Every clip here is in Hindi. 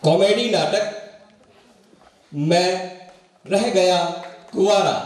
कॉमेडी नाटक मैं रह गया कुंवारा।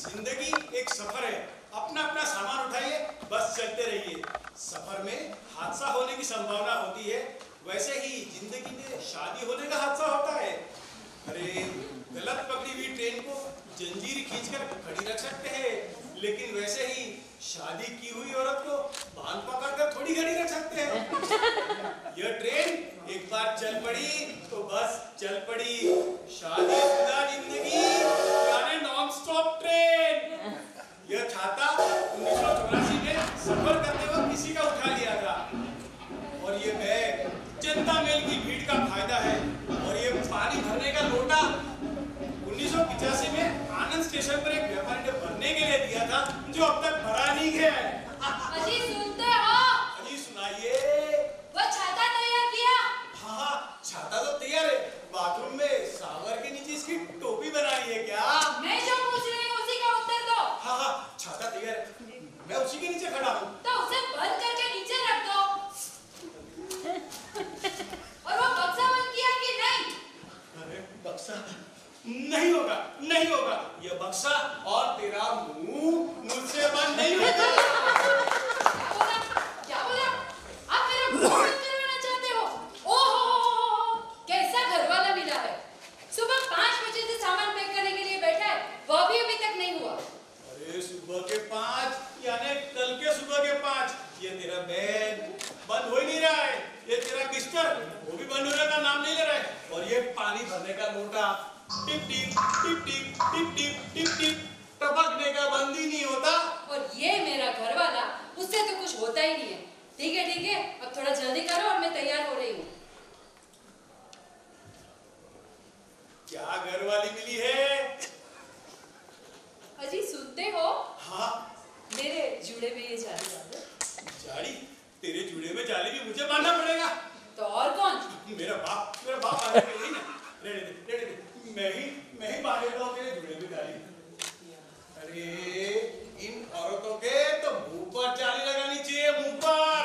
जिंदगी एक सफर है, अपना अपना सामान उठाइए, बस चलते रहिए। सफर में हादसा होने की संभावना होती है, वैसे ही जिंदगी में शादी होने का हादसा होता है। अरे गलत पकड़ी हुई ट्रेन को जंजीर खींचकर खड़ी रख सकते हैं, लेकिन वैसे ही शादी की हुई औरत को बांध पकड़कर थोड़ी खड़ी रख सकते हैं। यह ट्रेन एक बार चल पड़ी तो बस चल पड़ी। शादीशुदा जिंदगी यानी नॉन स्टॉप ट्रेन। यह छाता 1984 में सफर करते वक्त किसी का उठा लिया था, और ये बैग जनता मेल की भीड़ का फायदा है, और ये पानी भरने का लोटा 1985 में आनंद स्टेशन पर एक व्यापारी ने भरने के लिए दिया था, जो अब तक भरा नहीं गया है। अजी सुनते हो? अजी सुनाइए। वो छाता तैयार किया? हाँ, छाता तो तैयार है। बाथरूम में सावर के नीचे इसकी टोपी बनाई है क्या? मैं जो पूछ रही हूँ उसी का उत्तर दो। हाँ, छाता तैयार है, मैं उसी के नीचे खड़ा हूँ। तो उसे बंद करके नीचे रख दो। और वो बक्सा बंद किया कि नहीं? अरे बक्सा नहीं होगा, नहीं होगा। ये बक्सा और तेरा मुंह मुझसे बंद नहीं होगा। क्या बोला? आप मेरा मुंह बंद करवाना चाहते हो? ओहो, कैसा घरवाला मिला है। सुबह 5 बजे से सामान पैक करने के लिए बैठा है, वह भी अभी तक नहीं हुआ। अरे सुबह के 5 यानी कल के सुबह के 5। ये तेरा बैग बंद हो ही नहीं रहा है, ये तेरा बिस्तर वो भी बंद होने का नाम नहीं ले रहा है, और ये पानी भरने का लोटा टिप टिप टिप टिप टिप टिप टिप टिप टपकने का बंद ही नहीं होता। और ये मेरा घरवाला, उससे तो कुछ होता ही नहीं है। ठीक है, अब थोड़ा जल्दी करो और मैं तैयार हो रही हूँ। क्या घरवाली मिली है? अजी सुनते हो? हाँ। मेरे जूड़े में ये जाली डाल दो। जाली? तेरे जूड़े में जाली भी मुझे बांधना पड़ेगा? तो और कौन? मेरा बाप बांधेगा नहीं ना। रहने दे, मैं ही बांधेगा तेरे जूड़े में जाली। अरे इन औरतों के तो मुंह पर जाली लगानी चाहिए, मुंह पर।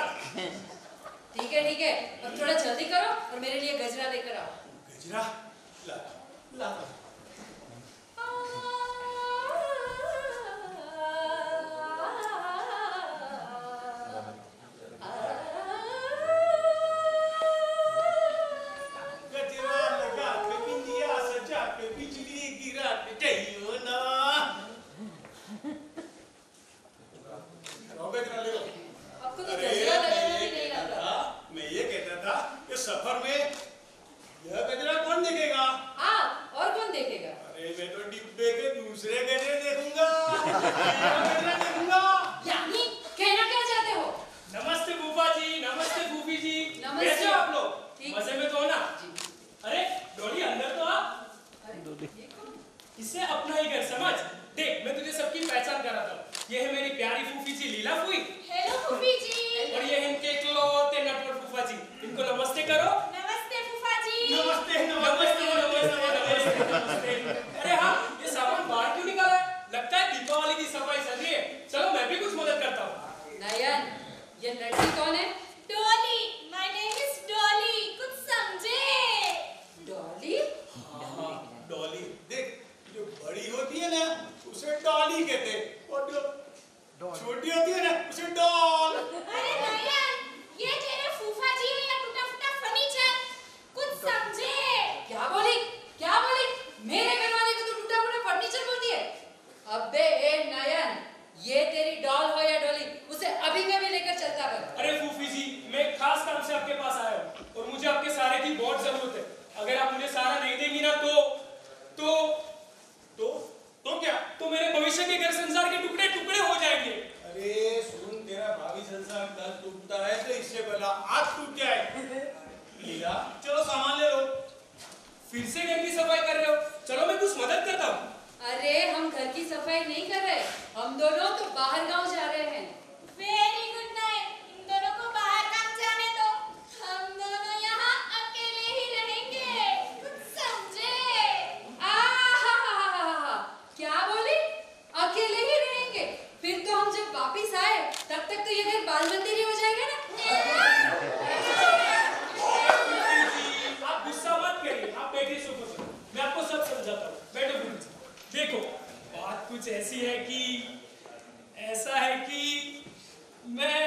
ठीक है, अब थोड़ा जल्दी करो और मेरे लिए गजरा लेकर आओ। गजरा? ला ला। सफर में यह गजरा कौन देखेगा? आप, और कौन देखेगा? अरे मैं तो डिब्बे के दूसरे गजरे देखूंगा। देखूंगा। यानी कहना क्या चाहते हो? नमस्ते फूफा जी, नमस्ते फूफी जी। नमस्ते। कैसे हो आप लोग? ठीक। मजे में तो हो ना? अरे डोली अंदर तो आ। इससे अपना ही घर समझ। देख मैं तुझे सबकी पहचान कराता हूँ। ये है मेरी प्यारी फूफी जी लीला फूई। हेलो फूफी जी। और ये है इनके इकलौते नटवर फूफा जी। इनको नमस्ते करो। नमस्ते फिर से घर की सफाई कर रहे हो? चलो मैं कुछ मदद करता हूँ। अरे हम घर की सफाई नहीं कर रहे, हम दोनों तो बाहर गांव जा रहे हैं। Very good night. इन दोनों को बाहर काम जाने दो, हम दोनों यहाँ अकेले ही रहेंगे, कुछ समझे? आहा, क्या बोली? अकेले ही रहेंगे? फिर तो हम जब वापिस आए तब तक तो ये घर बाल मंदिर ही हो जाएगा ना। आप गुस्सा मत करिए, आप बैठिए सोफे पर, मैं आपको सब समझाता हूँ। बैठो गुरु जी। देखो बात कुछ ऐसी है कि ऐसा है कि मैं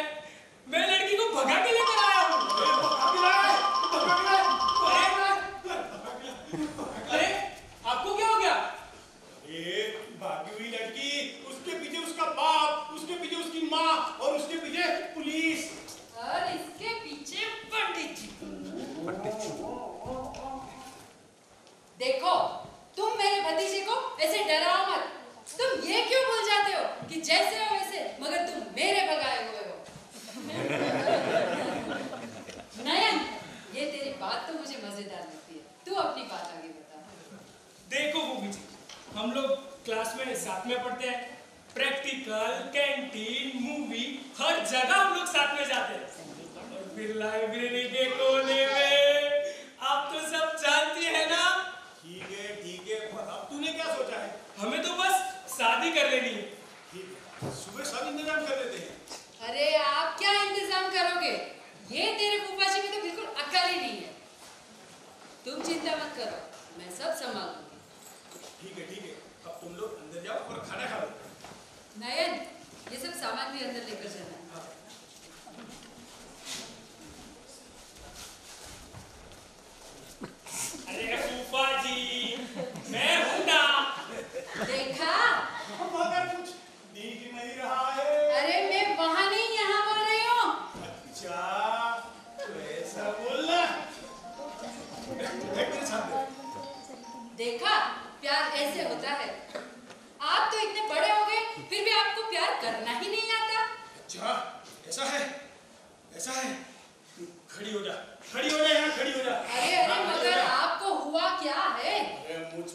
लड़की को भगा के लेकर आया हूँ। अरे आपको क्या हो गया? ये भागी हुई लड़की, उसके पीछे उसका बाप, उसके पीछे उसकी माँ और उसके पीछे पुलिस और इसके पीछे पंडित जी। देखो तुम मेरे भतीजे को ऐसे डराओ मत। तुम ये क्यों भूल जाते हो कि जैसे हो वैसे, मगर तुम मेरे भगाए हुए हो। नयन, ये तेरी बात तो मुझे मजेदार लगती है, तू अपनी बात आगे बता। देखो बूबी जी, हम लोग क्लास में साथ में पढ़ते हैं, प्रैक्टिकल, कैंटीन, मूवी, हर जगह हम लोग साथ में जाते हैं। और फिर लाइब्रेरी के कोने में, आप तो सब जानती है ना। ठीक है, अब तूने क्या सोचा है? हमें तो बस शादी कर लेनी है। ठीक है, सुबह सब इंतजाम कर लेते हैं। अरे आप क्या इंतजाम करोगे? ये तेरे फूफा जी में तो बिल्कुल अक्ल ही नहीं है। तुम चिंता मत करो, मैं सब संभालूंगी। ठीक है, अब तुम लोग अंदर जाओ और खाना खा लो। नयन, ये सब सामान भी अंदर लेकर चलना। अरे फूफा जी, मैं हूं ना। देखा? मगर कुछ दिख नहीं रहा है। अरे मैं वहां नहीं, यहाँ बोल रही हूँ। अच्छा, तो ऐसा बोलना। मेरे सामने। देखा, प्यार ऐसे होता है। आप तो इतने बड़े हो गए, फिर भी आपको प्यार करना ही नहीं आता। अच्छा, ऐसा है। खड़ी हो जा यहाँ, खड़ी हो जा। अरे मगर आपको हुआ क्या है? अरे मुझ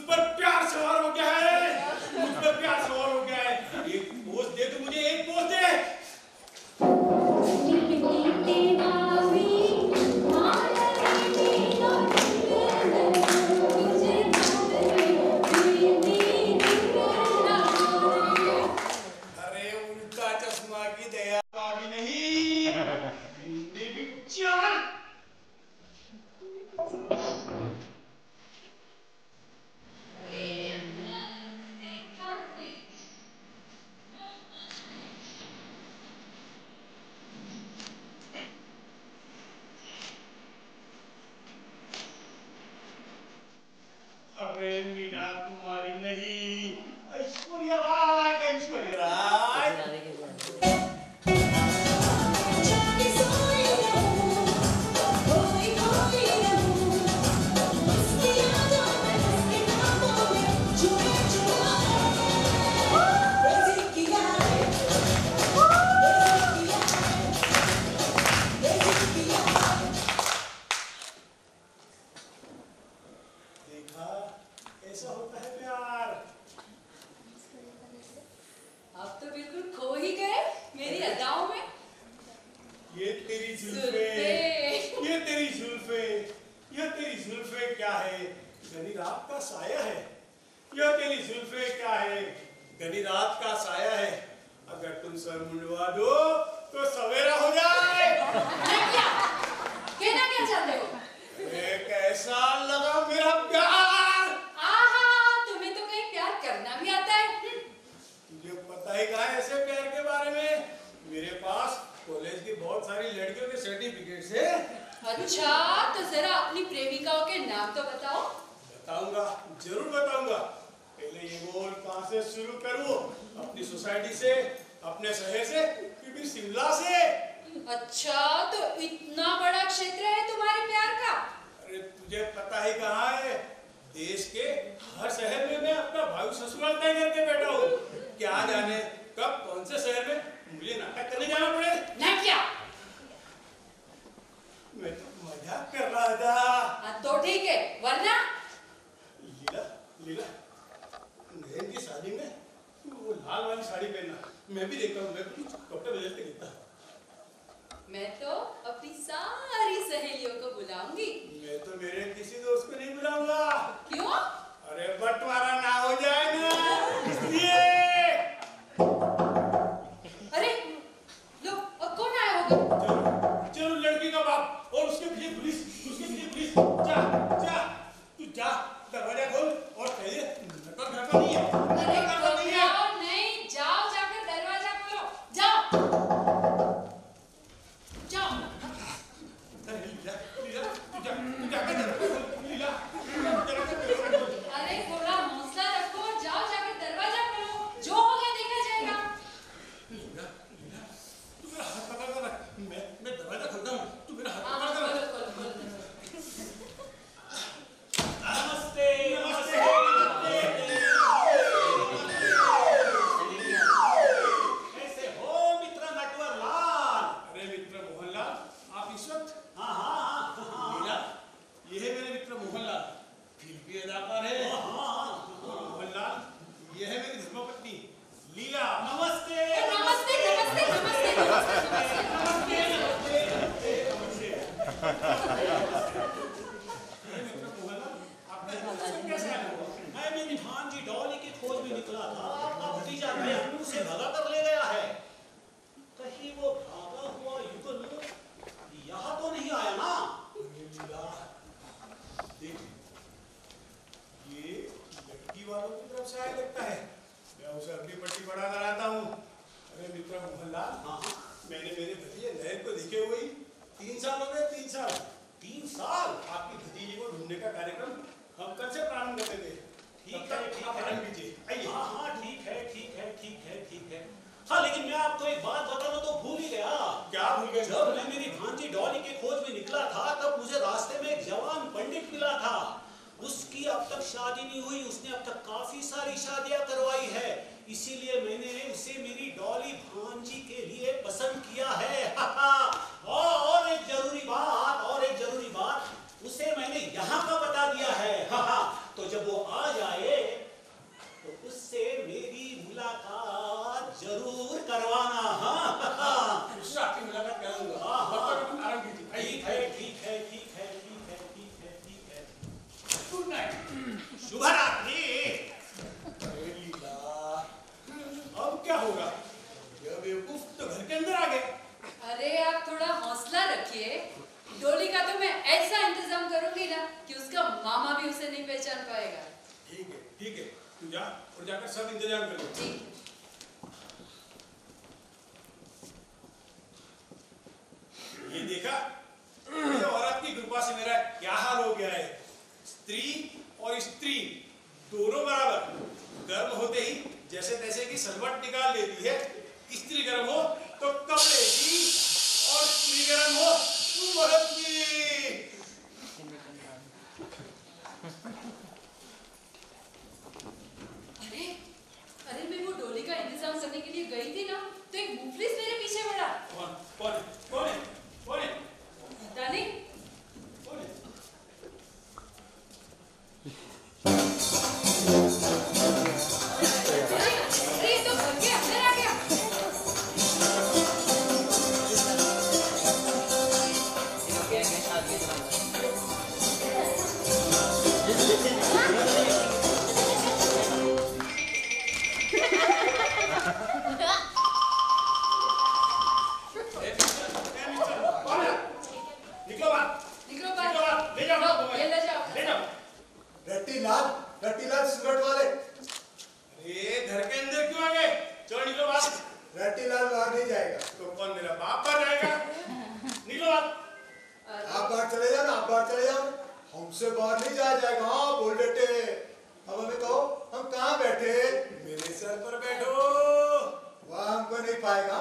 पर प्यार सवार हो गया है। एक पोज दे तू मुझे, एक पोज दे। अरे उल्टा चश्मा की दया भी नहीं। चल। अरे मीना कुमारी नहीं, ऐश्वर्या राय। ऐसा होता है प्यार। आप तो बिल्कुल खो ही गए मेरी अदाओं में। ये तेरी जुल्फे क्या है? घनी रात का साया है। यह तेरी जुल्फे क्या है? घनी रात का साया है। अगर तुम सर मुंडवा दो तो सवेरा हो जाए। कहना क्या चाहते हो? कैसा लगा मेरा प्यार? तुम्हें तो कहीं प्यार करना भी आता है। तुझे पता ही कहाँ है ऐसे प्यार के बारे में? मेरे पास कॉलेज की बहुत सारी लड़कियों के सर्टिफिकेट्स है। अच्छा, तो जरा अपनी प्रेमिकाओं के नाम तो बताओ। बताऊंगा, जरूर बताऊंगा। पहले ये बोल कहाँ से शुरू करूं? अपनी सोसाइटी से, अपने शहर से, फिर शिमला से। अच्छा, तो इतना बड़ा क्षेत्र है तुम्हारे प्यार का? अरे तुझे पता ही कहाँ है? देश के हर शहर में मैं अपना भाई ससुराल तय करके बैठा हूँ। क्या जाने कब कौन से शहर में मुझे नाटक करने जाना पड़े। नहीं क्या? मैं तो मजाक कर रहा था। तो ठीक है, वरना लीला लीला नयन की शादी में वो लाल वाली साड़ी पहनना, मैं भी देखता हूँ, मैं भी कपड़े बदलते देखता। मैं तो अपनी सारी सहेलियों को बुलाऊंगी। मैं तो मेरे किसी दोस्त को नहीं बुलाऊंगा। क्यों? अरे बंटवारा ना हो जाए ना इसलिए। अरे लो, अब कौन आया होगा? चलो चलो, लड़की का बाप और उसके पीछे पुलिस, उसके पीछे पुलिस। जा जा तू जा, दरवाजा खोल और कह दे घर पर नहीं है। अरे घबराओ नहीं, जाओ जाकर दरवाजा खोलो, जाओ जाओ। अरे लीला लीला तू जाकर दरवाजा खोल। लीला दरवाजा खोल। अरे थोड़ा हौसला रखो, जाओ जाकर दरवाजा खोलो, जो होगा देखा जाएगा। लीला लीला तू मेरा हाथ पकड़ कर रख, मैं दरवाजा खोलता हूँ, तू मेरा हाथ हाँ, पकड़ कर रख। खोलो खोलो खोलो। नमस्ते नमस्ते। कैसे हो मित्र नटवरलाल? अरे मित्र मोहनलाल, आप इस वक्त? हाँ। लीला, ये है मेरे मित्र मोहनलाल, फिल्मी अदाकार है। और मोहनलाल, ये है मेरी धर्मपत्नी लीला। नमस्ते नमस्ते नमस्ते नमस्ते नमस्ते नमस्ते। मित्र मोहनलाल, आपका सब कैसे आया हुआ? मैं मेरी भांजी डॉली की खोज में निकला था। आपका भतीजा मैं उसे भगा कर ले गया है। कहीं वो भागा हुआ युगल यहाँ तो नहीं आया ना? लीला, देख, ये लड़की वालों की तरफ से आया लगता है। मैं उसे अगली पट्टी पढ़ा कर आता हूँ। अरे मित्र मोहनलाल, हाँ, मैंने मेरे भतीजे नयन को देखे हुए ही 3 साल हो गए। 3 साल। 3 साल? आपकी भतीजी को ढूंढने का कार्यक्रम हम कल से प्रारंभ करते थे। ठीक है। प्रारंभ कीजिए, आइए। हाँ, ठीक है। हाँ, लेकिन मैं आपको एक बात बताना तो भूल ही गया। क्या भूल गए? जब मैं मेरी भांजी डॉली के खोज में निकला था, तब मुझे रास्ते में एक जवान पंडित मिला था। उसकी अब तक शादी नहीं हुई, उसने अब तक काफी सारी शादियां करवाई है। इसीलिए मैंने उसे मेरी डॉली भांजी के लिए पसंद किया है। और एक जरूरी बात, उसे मैंने यहाँ का बता दिया है। तो जब वो आ जाए तो उससे मेरी मुलाकात जरूर करवाना। उससे आपकी मुलाकात करूंगा। प्रारंभ कीजिए, ठीक है। Good night. शुभ रात्रि। अरे लीला, अब क्या होगा? यह बेवकूफ तो घर के अंदर आ गए। अरे आप थोड़ा हौसला रखिए, डोली का तो मैं ऐसा इंतजाम करूंगी ना कि उसका मामा भी उसे नहीं पहचान पाएगा। ठीक है, तू जा और जाकर सब इंतजाम कर ले। ठीक। ये देखा, ये औरत की कृपा से मेरा क्या हाल हो गया है। स्त्री और स्त्री दोनों बराबर। गर्म होते ही जैसे तैसे की सलवट निकाल लेती है। स्त्री गर्म हो तो कपड़े की, और स्त्री गर्म हो मर्द की। अरे मैं वो डोली का इंतजाम करने के लिए गई थी ना, तो एक मुफलिस मेरे पीछे पड़ा। कौन है? पता नहीं। कौन है? अरे ये तो घर के अंदर आ गया। निकलो बाहर। ले जाओ, ये ले जाओ। रट्टीलाल सिगरेट वाले। अरे घर के अंदर क्यों आ गए? चलो निकलो बाहर। रट्टीलाल बाहर नहीं जाएगा। तो कौन, मेरा बाप बाहर जाएगा? निकलो बाहर। आप बाहर चले जाओ ना, आप बाहर चले जाओ। हमसे बाहर नहीं जाया जाएगा। हाँ बोल बेटे, अब हमें कहो हम कहाँ बैठे? मेरे सर पर बैठो। वहाँ हमको नहीं पाएगा।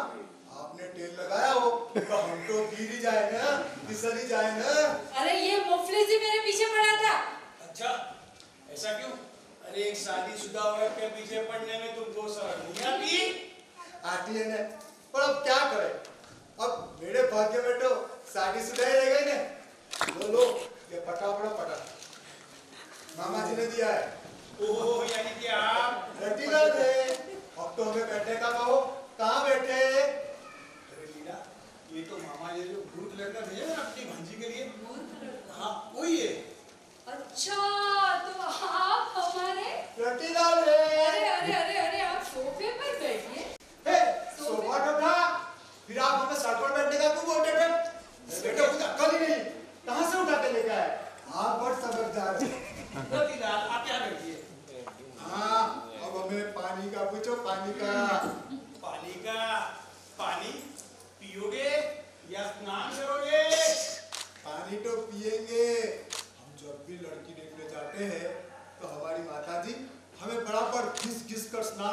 आपने तेल लगाया हो तो हम तो गिर ही जाए ना, फिसल ही जाए ना। अरे ये मुफलिस ही मेरे पीछे पड़ा था। अच्छा, ऐसा क्यों? अरे एक शादीशुदा औरत के पीछे पड़ने में तुमको शर्म नहीं आती? आती है ना, पर अब क्या करे? अब मेरे भाग्य में तो शादीशुदा ही रह गई ना। लो ये पटा।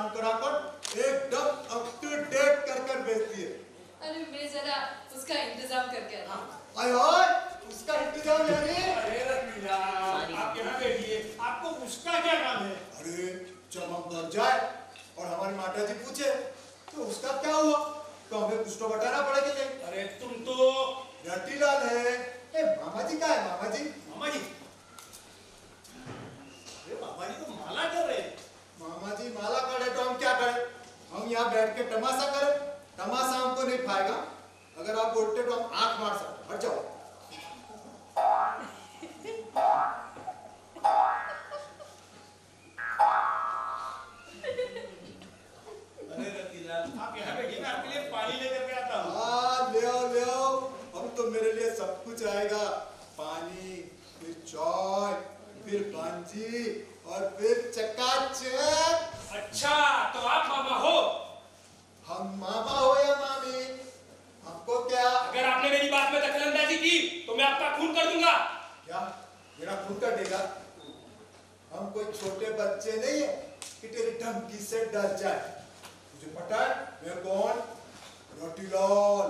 सामान कराकर एकदम अप टू डेट कर भेजती है। अरे मैं जरा उसका इंतजाम करके आती हूँ। उसका इंतजाम यानी? अरे रतीला, आप यहाँ बैठिए, आपको उसका क्या काम है? अरे जब हम घर जाए और हमारी माता जी पूछे तो उसका क्या हुआ, तो हमें कुछ तो बताना पड़ेगा नहीं। अरे तुम तो रतीलाल है। मामा जी का है? मामा जी? मामा जी, अरे मामा जी तो माला कर रहे हैं। मामा जी माला करे तो हम क्या करें? हम यहाँ बैठ के तमाशा करें? तमाशा हमको नहीं पाएगा। अगर आप बोलते तो हम आंख मार सकते। हट जाओ। अरे रतीला, आप यहाँ बैठिए, मैं आपके लिए पानी लेकर के आता हूँ। हाँ ले आओ। अब तो मेरे लिए सब कुछ आएगा। पानी, फिर चाय, फिर भांजी और फिर चकाचक। अच्छा, तो आप मामा हो? हम मामा हो या मामी, हमको क्या? अगर आपने मेरी बात में दखलंदाजी की तो मैं आपका खून कर दूंगा। क्या मेरा खून कर देगा? हम कोई छोटे बच्चे नहीं है कि तेरी धमकी से डर जाए। तुझे पता है मैं कौन? रतीलाल,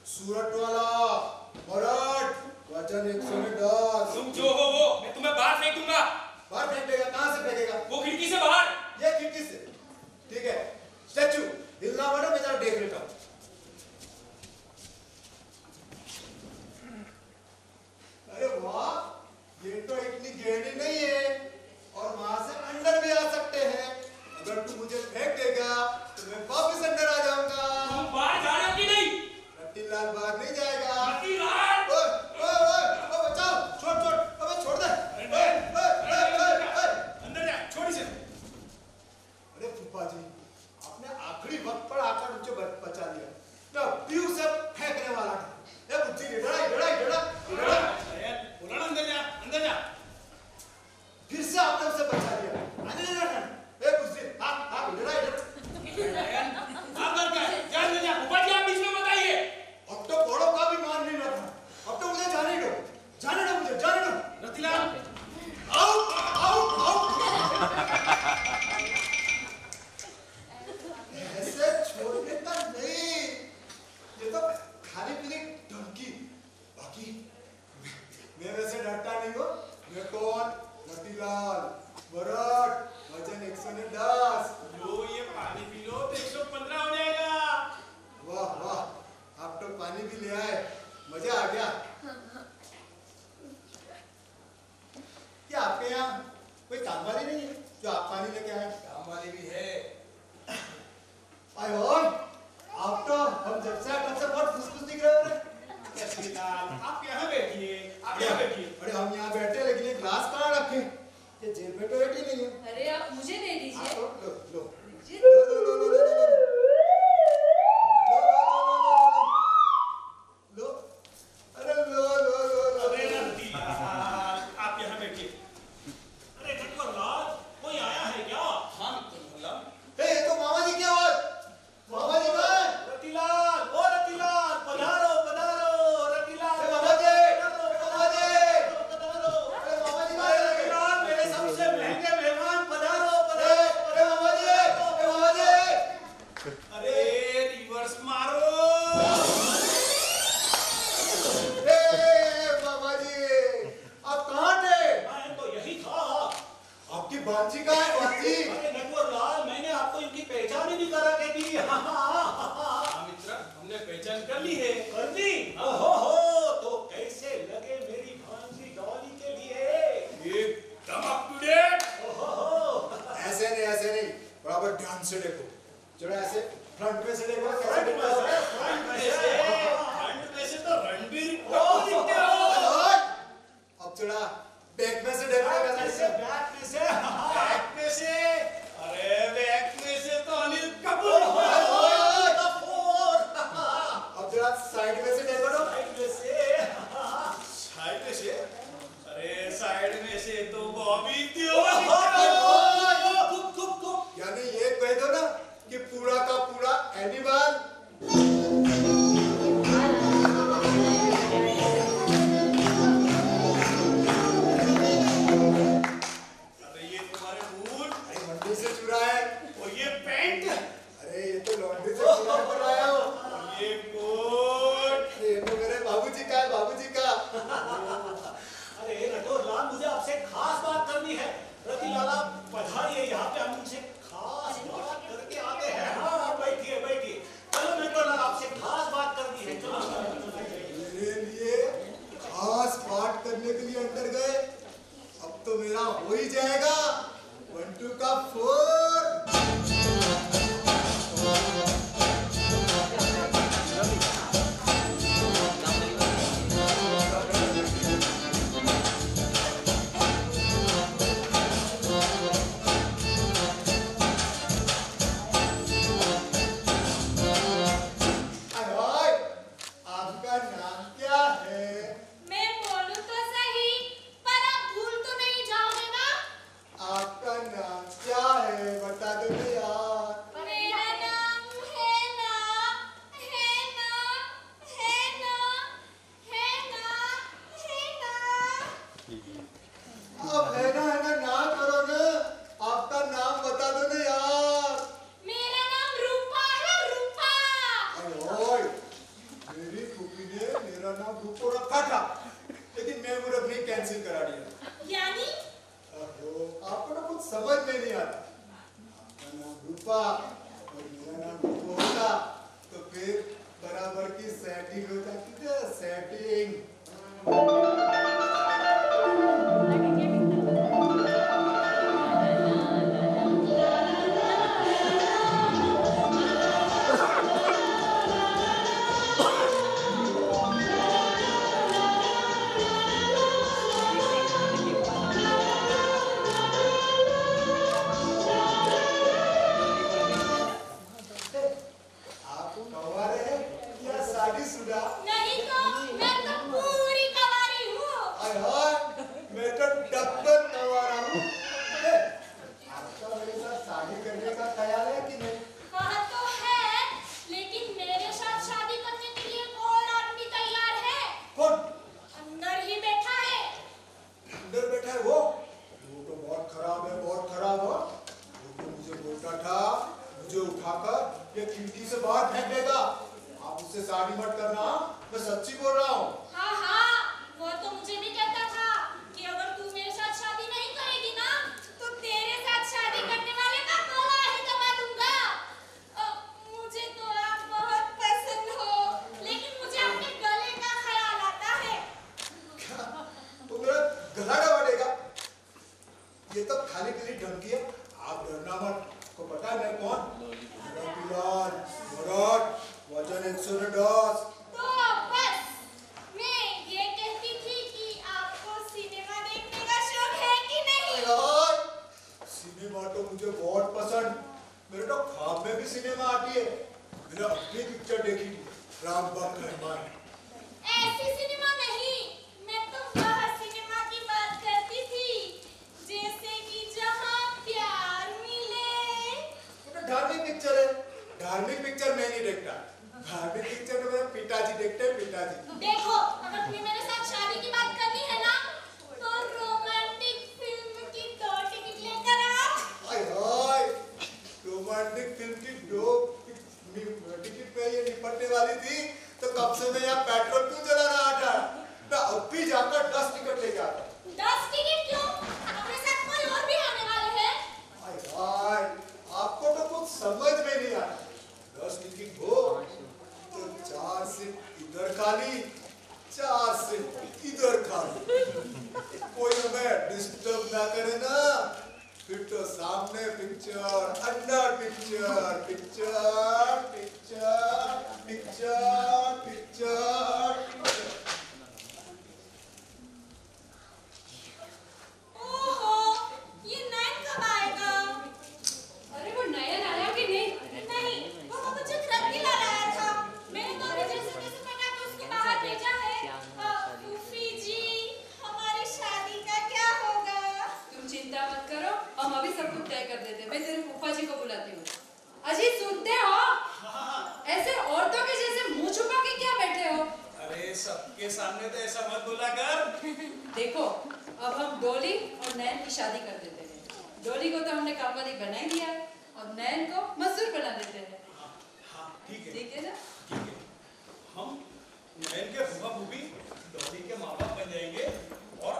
सूरत वाला, मराठ, वजन 110। तुम जो हो वो, मैं तुम्हें बाहर फेंक दूंगा। बाहर फेंक देगा? कहाँ से फेंकेगा? वो खिड़की से बाहर। ये खिड़की से? ठीक है, स्टैचू हिलना मत, मैं जरा देख लेता हूँ। अरे वाह, ये तो इतनी गहरी नहीं है और वहां से अंदर भी आ सकते हैं। अगर तू मुझे फेंक देगा तो मैं वापस अंदर आ जाऊंगा। तुम बाहर जा रहे हो कि नहीं? रतीलाल बाहर नहीं जाएगा। रतीलाल! ओए, ओए, ओए, ओए, बचाओ, छोड़, अबे छोड़ दे। ओए, अंदर जा, छोड़ इसे। अरे फूफा जी, आपने आखिरी वक्त पर आकर मुझे बचा लिया। मैं अभी उसे फेंकने वाला था। ये बुच्ची इधर बोला ना अंदर जा, अंदर जा। फिर से आपने उसे बचा लिया। आने दे ना। ए बुच्ची, आप इधर। आप डर क्या है? जा अंदर जा। ऊपर जी, आप बीच में मत आइए। अब तो बड़ों का भी मान नहीं रहा था। अब तो मुझे जाने दो मुझे जाने दो। रतीलाल, आउट। ऐसे छोड़ने का नहीं, ये तो खाली पीली धमकी। बाकी मैं वैसे डरता नहीं हूँ। मैं कौन? रतीलाल, मराठ, वजन 110। लो ये पानी पी लो तो 115 हो जाएगा। वाह, आप तो पानी भी ले आए, मजा आ गया। क्या आपके यहाँ कोई काम वाली नहीं है जो आप पानी लेके आए? काम वाली भी है। आप तो हम जब से बहुत खुश दिख रहे हो। रतीलाल, आप यहाँ बैठिए, आप यहाँ बैठिए। अरे हम यहाँ बैठे लेकिन ये ग्लास कहाँ रखे? ये जेब में तो बैठी नहीं है। अरे आप मुझे दे दीजिए। लो। अरे रतीलाल, आप यहाँ बैठिए। अरे नटवरलाल, कोई आया है क्या? हाँ नटवरलाल। ये तो मामा जी की आवाज। मामा जी कहाँ है? रतीलाल, ओ रतीलाल, पधारो रतीलाल। मामा जी, पधारो। अरे मामा जी कहाँ अरे है? रतीलाल, मेरे सबसे महंगे मेहमान, पधारो। अरे मामा जी। अरे रिवर्स मारो। मामा जी, आप कहाँ थे? मैं तो यही था। आपकी बांची कहाँ है? बांची? अरे नटवरलाल, मैंने आपको इनकी पहचान ही नहीं करा के दी। हाँ मित्र, हमने पहचान कर ली है। कर दी? हो, तो कैसे लगे मेरी भांजी डॉली के लिए? एकदम अप टू डेट। ऐसे नहीं, बराबर ध्यान से देखो। जरा ऐसे फ्रंट पे से देखो। कैसे फ्रंट दिखता है? फ्रंट में से तो रणबीर कपूर दिखते हो। अब जरा बैक में से देखो। कैसे दिखता है? बैक में से। बैक में से? अरे बैक में से तो अनिल कपूर। अब जरा साइड में से देखो तो। साइड में से। साइड में से? अरे साइड में से तो बॉबी देओल। यानी ये कह दो ना कि पूरा का पूरा एनिमल। अरे ये हो ही जाएगा। 1 2 का 4। आपका नाम क्या है? मैं बोलूं तो सही, पर आप भूल तो नहीं जाओगे ना? आपका नाम क्या है? बता दो ना यार। मेरा नाम है ना, है ना, है ना, है ना, है ना। आप है ना ना करो ना। आपका नाम बता दो ना यार। मेरा नाम रूपा है, रूपा। ओए, मेरी फूफी ने मेरा नाम रूपो रखा था, लेकिन मैं वो रखने कैंसिल करा दिया। यानी आपको ना कुछ समझ में नहीं आता। आपका नाम रूपा और मेरा नाम रूपो होता तो फिर बराबर की सेटिंग हो जाती ना, सेटिंग। आप कवारे हैं या शादीशुदा? नहीं तो मैं तो पूरी कवारी हूँ। हाय, मैं तो डब्बल कवारा हूँ। आपका मेरे साथ शादी करने का ख्याल है कि नहीं? कहा तो है, लेकिन मेरे साथ शादी करने के लिए कौन आदमी तैयार है? कौन? अंदर ही बैठा है। अंदर बैठा है वो तो बहुत खराब है, बहुत खराब है। वो तो मुझे बोलता था मुझे उठाकर ये खिड़की से बाहर फेंक देगा। आप उससे शादी मत करना, मैं सच्ची बोल रहा हूँ। हाँ हाँ, वो तो मुझे भी कहता था कि अगर तू मेरे साथ शादी नहीं करेगी ना, तो तेरे साथ शादी करने वाले का गला ही दबा दूंगा। मुझे तो आप बहुत पसंद हो, लेकिन मुझे अपने गले का ख्याल आता है। तो मेरा गला दबा देगा। ये तो खाली पीली धमकी है। आप डरना मत। को पता है मैं कौन? रॉटीलॉल, मराठ, वजन 110। तो बस मैं ये कहती थी कि आपको सिनेमा देखने का शौक है कि नहीं? यार, सिनेमा तो मुझे बहुत पसंद। मेरे तो ख्वाब में भी सिनेमा आती है। मैंने अपनी पिक्चर देखी थी, राम भक्त रहमान। ऐसी सिनेमा नहीं, मैं तो वह सिनेमा की बात करती थी जैसे कि जहाँ प्यार मिले। वो तो धार्मिक पिक्चर है। धार्मिक पिक्चर मैं नहीं देखता। धार्मिक पिक्चर तो मेरे पिताजी देखते हैं, पिताजी। देखो, अगर तुम्हें मेरे साथ शादी की बात करनी है ना, तो रोमांटिक फिल्म की 2 टिकट लेकर आओ। हाय, रोमांटिक फिल्म की 2 टिकट पे ये निपटने वाली थी, तो कब से मैं यहाँ पेट्रोल क्यों जला रहा था? मैं अब भी जाकर 10 टिकट लेके आता। 10 टिकट क्यों? अपने साथ कोई और भी आने वाले हैं। हाय, आपको तो कुछ समझ में नहीं आता। 10 टिकट हो तो 4 सीट इधर खाली, 4 सीट इधर खाली। कोई हमें डिस्टर्ब ना करे ना, फिर तो सामने पिक्चर, अंदर picture, picture, picture, picture, picture. ओहो, ये नैन कब आएगा? अरे वो नयन आया कि नहीं? नहीं, वो मुझे ट्रक दिला रहा था। मैंने तो अभी जैसे तैसे पटा के उसको बाहर भेजा है। फूफी जी, हमारी शादी का क्या होगा? तुम चिंता मत करो, हम अभी सब कुछ तय कर देते हैं। मैं तेरे फूफा जी को बुलाती हूँ। अजी सुनते हो? ऐसे औरतों के जैसे मुंह छुपा के क्या बैठे हो? अरे सबके सामने तो ऐसा मत बोला कर। देखो, अब हम डोली और नैन की शादी कर देते हैं। डोली को तो हमने कामवाली बना ही दिया और नैन को मजदूर बना देते हैं। हाँ, ठीक है। ठीक है ना? ठीक है। हम नैन के फूफा फूफी डॉली के माँ बाप बन जाएंगे और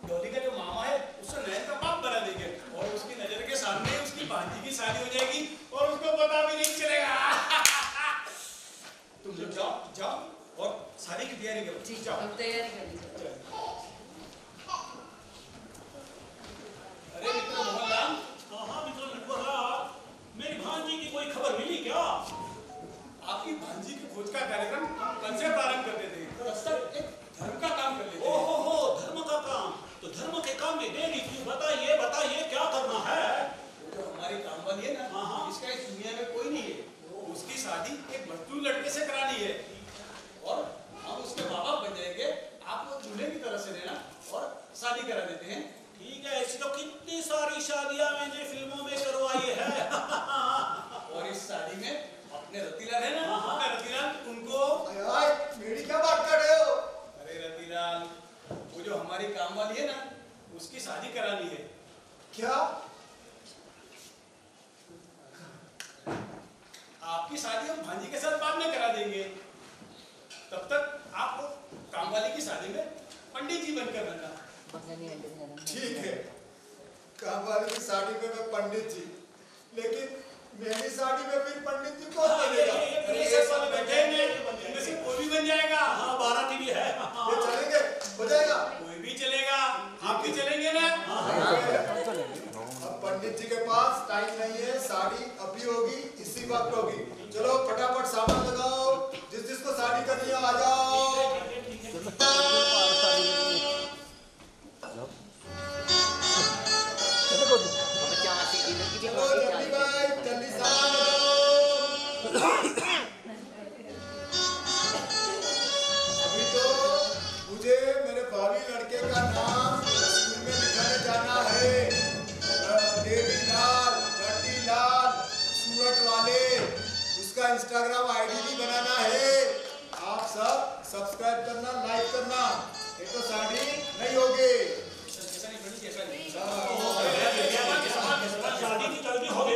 डॉली का जो मामा है उससे नैन का बाप बना देंगे और उसकी नजर के सामने उसकी भांजी की शादी हो जाएगी और उसको पता भी नहीं चलेगा। तुम लोग जाओ जाओ और शादी की तैयारी करो। ठीक है, जाओ। अब तैयारी कर लीजिए। शादी करा देते हैं। ठीक है, ऐसी तो कितनी सारी शादियां मैंने फिल्मों में करवाई है। और इस शादी में अपने रतिलाल है ना, अपना रतिलाल उनको। मेरी क्या बात कर रहे हो? अरे रतिलाल, वो जो हमारी काम वाली है ना, उसकी शादी करानी है। क्या? आपकी शादी हम भांजी के साथ बाद में करा देंगे। तब तक आप काम वाली की शादी में पंडित जी बनकर रहना। ठीक है, काम वाली की शादी में मैं पंडित जी, लेकिन मेरी शादी में फिर पंडित जी कौन बनेगा? इनमें से कोई भी बन जाएगा। हाँ, बाराती भी है। ये चलेंगे? हो जाएगा? कोई भी चलेगा, आप भी चलेंगे ना? अब पंडित जी के पास टाइम नहीं है, शादी अभी होगी, इसी वक्त होगी। चलो फटाफट सामान लगाओ, जिस जिसको शादी करनी है आ जाओ। चलो जल्दी भाई, जल्दी सामान लगाओ। अभी तो मुझे मेरे भावी लड़के का नाम स्कूल में लिखाने जाना है। देवीलाल, रतिलाल, सूरत वाले, उसका इंस्टाग्राम आईडी भी बनाना है। आप सब सब्सक्राइब करना, लाइक करना, एक तो शादी नहीं होगी। शादी की जल्दी हो गई।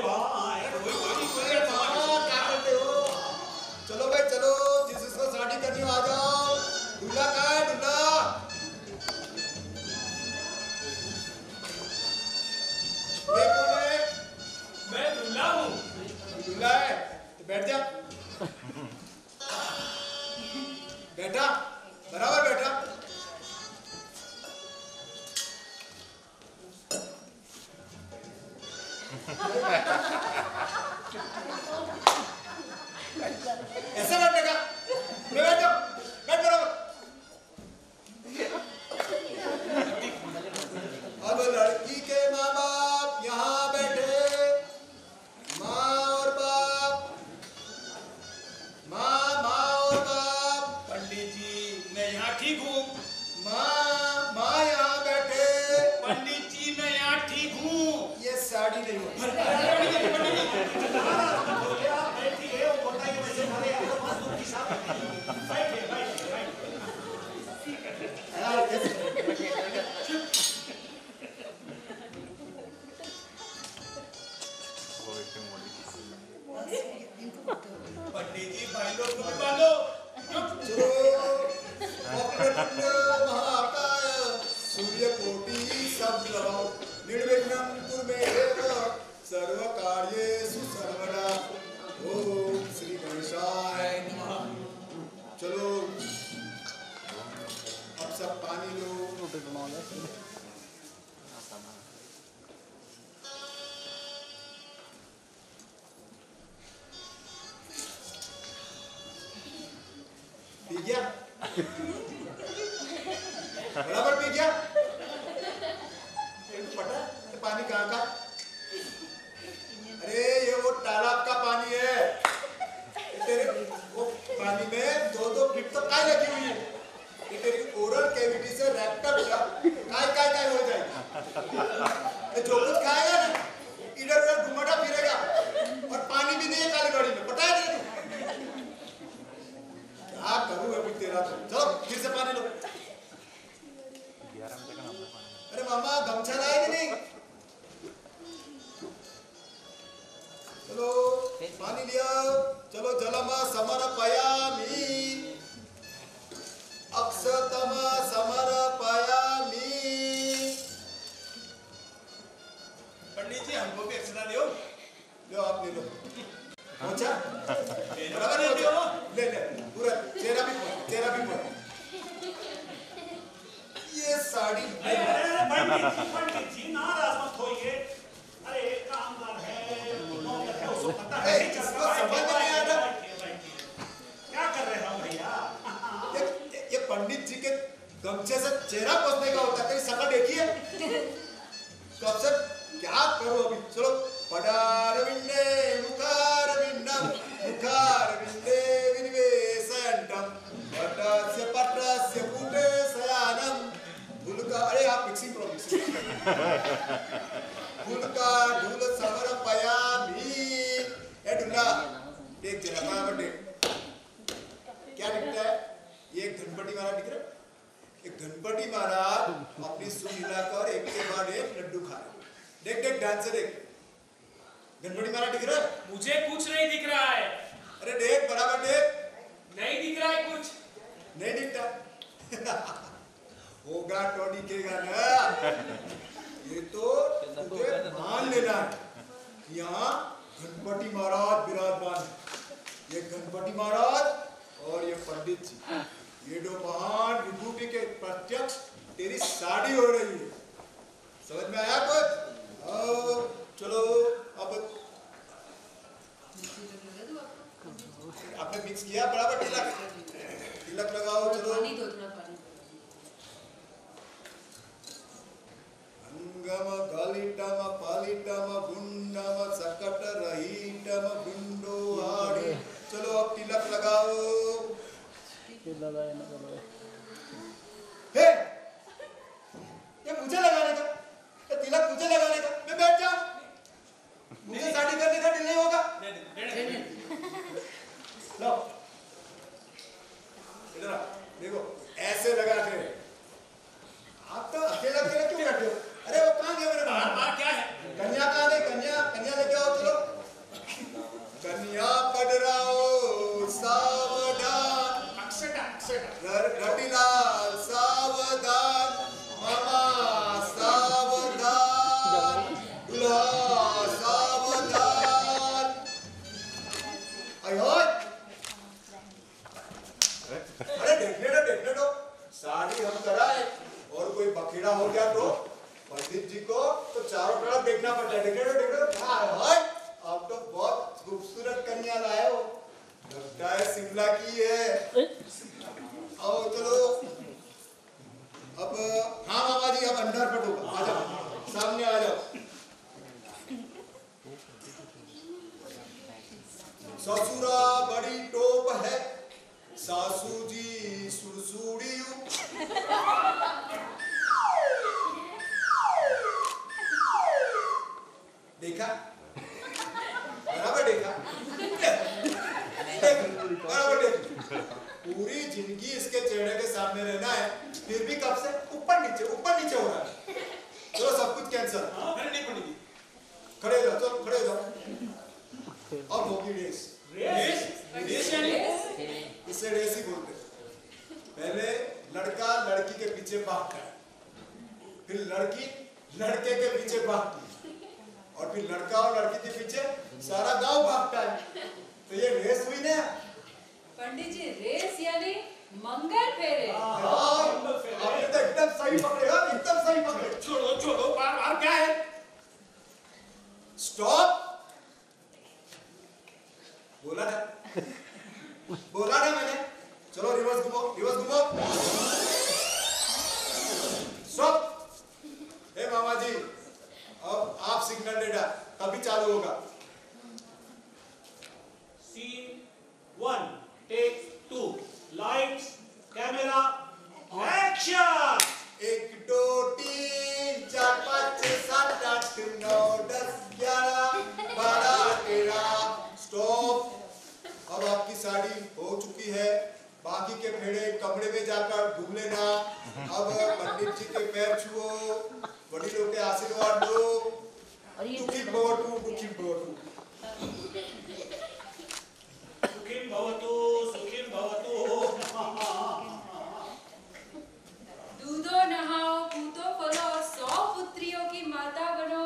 क्या करते हो? चलो भाई चलो, जिस जिसको शादी करनी हो आ जाओ। दूल्हा कहाँ है? दूल्हा ये कौन है? मैं दूल्हा हूँ। दूल्हा है तो बैठ जा। बैठा, बराबर बैठा। ऐसे बैठने का? मैं बैठ जाओ, बैठ बराबर। अब लड़की के माँ बाप यहाँ बैठे, माँ और बाप, माँ और बाप। पंडित जी, मैं यहाँ ठीक हूँ। माँ यहाँ बैठे। पंडित जी, मैं यहाँ ठीक हूँ। ये साड़ी नहीं होती। पंडित जी, भाई लोग को भी बांधो। चलो महाकाय सूर्यकोटि समप्रभा निर्विघ्नं कुरुमेव सर्वकार्येषु सर्वदा। ओम श्री गणेशाय नमः। चलो अब सब पानी लो। पी गया? बराबर पी गया? पता है पानी कहाँ का? अरे ये वो तालाब का पानी है। तेरे वो पानी में 2-2 फीट तो काय लगी हुई है। ये तेरी ओरल कैविटी से रेक्टम काय हो जाएगी। जो कुछ खाएगा ना, इधर उधर घुमाता फिरेगा और पानी भी नहीं है काली गाड़ी में। पता है तेरे को? क्या करूँ अभी तेरा? चलो फिर से पानी लो। अरे मामा गमछा लाए कि नहीं? चलो पानी लिया। चलो जलम समर्पयामि, अक्षतम समर्पयामि। पंडित जी, हमको भी अक्षता दो। लो आप ले लो। पहुंचा? बराबर ले पहुंचा? लो। ले पूरा चेहरा भी पहुंचा। ये साड़ी पंडित जी नाराज मत होइए। अरे एक कामगार है, नौकर है, उसको पता है इसको समझ में नहीं आ रहा। क्या कर रहे हो भैया? ये पंडित जी के गमछे से चेहरा पोंछने का होता है। तेरी शकल देखी है? कब से क्या करो अभी? चलो पडारविंदे मुखारविंदम मुखारविंदे विनिवेशंतम पटस्य पटस्य कूटे शयानम। अरे आप फूल का ढूल समर पया भी ए ढूला देख जरा बराबर देख क्या दिखता है ये एक गणपति महाराज दिख रहा है एक गणपति महाराज अपनी सूंड हिलाकर एक के बाद एक लड्डू खा रहे देख देख डांस देख गणपति महाराज दिख रहा है मुझे कुछ नहीं दिख रहा है। अरे देख बराबर देख नहीं दिख रहा है कुछ। नहीं दिखता होगा तो दिखेगा ना ये तो तुझे मान लेना है यहाँ गणपति महाराज विराजमान है ये गणपति महाराज और ये पंडित जी ये दो महान विभूति के प्रत्यक्ष तेरी शादी हो रही है समझ में आया कुछ चलो अब आपने मिक्स किया बराबर तिलक लगाओ चलो अंगम गलितम पलितम गुंडम सकट रहितम गुंडो हाड़ी चलो अब तिलक लगाओ हे ये मुझे लगाने का ये तिलक मुझे लगाने का मैं बैठ जाऊं मुझे शादी करने का दिल नहीं होगा लो इधर देखो ऐसे लगा के आप तो अकेला अकेला क्यों बैठे हो अरे वो कहाँ गया मेरे बाहर क्या है कन्या कहाँ गई कन्या कन्या लेके आओ चलो कन्या पढ़ रहा हो सावधान रटीलाल सावधान मामा सावधान दूल्हा सावधान अरे देखने दो शादी हम कराए और कोई बखेड़ा हो गया तो पंडित जी को तो चारों तरफ देखना पड़ता है देखने दो क्या है आप तो बहुत खूबसूरत कन्या लाए हो लगता है शिमला की है आओ चलो अब हाँ मामा जी अब अंदर पटोगा आ जाओ सामने आ जाओ ससुरा बड़ी टोप है सासू जी सुरसुड़ी देखा बराबर देखा बराबर देख पूरी जिंदगी इसके चेहरे के सामने रहना है फिर भी कब से ऊपर नीचे हो रहा है चलो सब कुछ कैंसिल नहीं पड़ेगी खड़े हो जाओ चलो खड़े हो जाओ और होगी रेस इसे रेस ही बोलते हैं पहले लड़का लड़की के पीछे भागता है फिर लड़की लड़के के पीछे भागती है और फिर लड़का और लड़की के पीछे सारा गांव भागता है तो ये रेस हुई ना पंडित जी रेस यानी मंगल फेरे आपने तो एकदम सही पकड़े हो एकदम सही पकड़े छोड़ो बार क्या है स्टॉप बोला ना मैंने चलो रिवर्स घुमाओ स्टॉप हे मामा जी अब आप सिग्नल देना तभी चालू होगा Scene 1, take 2, lights, camera, action! 1 2 3 4 5 6 7 8 9 10 11 12 13 stop अब आपकी साड़ी हो चुकी है बाकी के फेड़े कमरे में जाकर घूम लेना अब पंडित जी के पैर छुओ बड़ी लोग के आशीर्वाद लो सुखी भवतु सुखिन भवतु दूधो नहाओ पूतो फलो और 100 पुत्रियों की माता बनो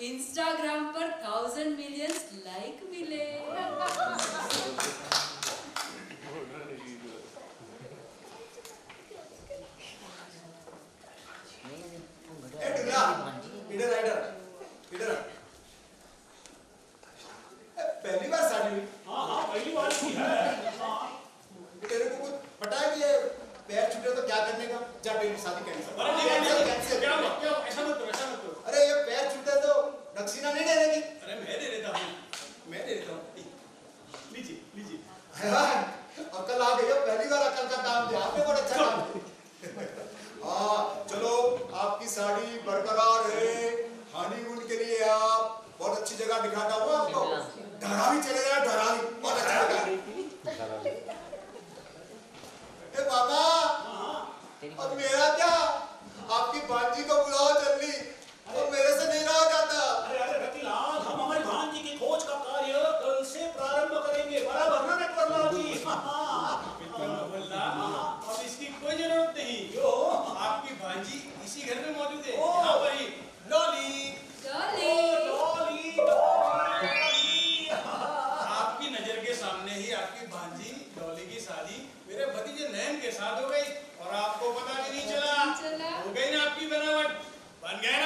इंस्टाग्राम पर 1000 मिलियन लाइक मिले इधर पहली बार शादी हुई हाँ पहली बार की है तेरे को कुछ पता है कि ये पैर छूटे तो क्या करने का जा तेरी शादी कैंसिल क्या ऐसा मत करो अरे ये पैर छूटे तो दक्षिणा नहीं दे देगी अरे मैं दे देता हूँ लीजिए अकल आ गई पहली बार अकल का काम दिया आपने बहुत अच्छा काम हाँ चलो आपकी साड़ी बरकरार है अच्छी जगह दिखाता हूँ आपको। धरावी चले जाना, धरावी बहुत अच्छा जगह। ए बाबा, अब मेरा क्या? आपकी भांजी को बुलाओ जल्दी, और मेरे से नहीं रहा जाता। अरे रतिलाल, हम हमारी भांजी की खोज का कार्य कल से प्रारंभ करेंगे, बराबर ना नटवरलाल जी? अब इसकी कोई जरूरत नहीं। क्यों? आपकी भांजी इसी घर में मौजूद है, यहाँ पर ही। डॉली, आपकी नजर के सामने ही आपकी भांजी डॉली की शादी मेरे भतीजे नयन के साथ हो गई, और आपको पता भी नहीं चला। हो गई ना आपकी बनावट, बन गए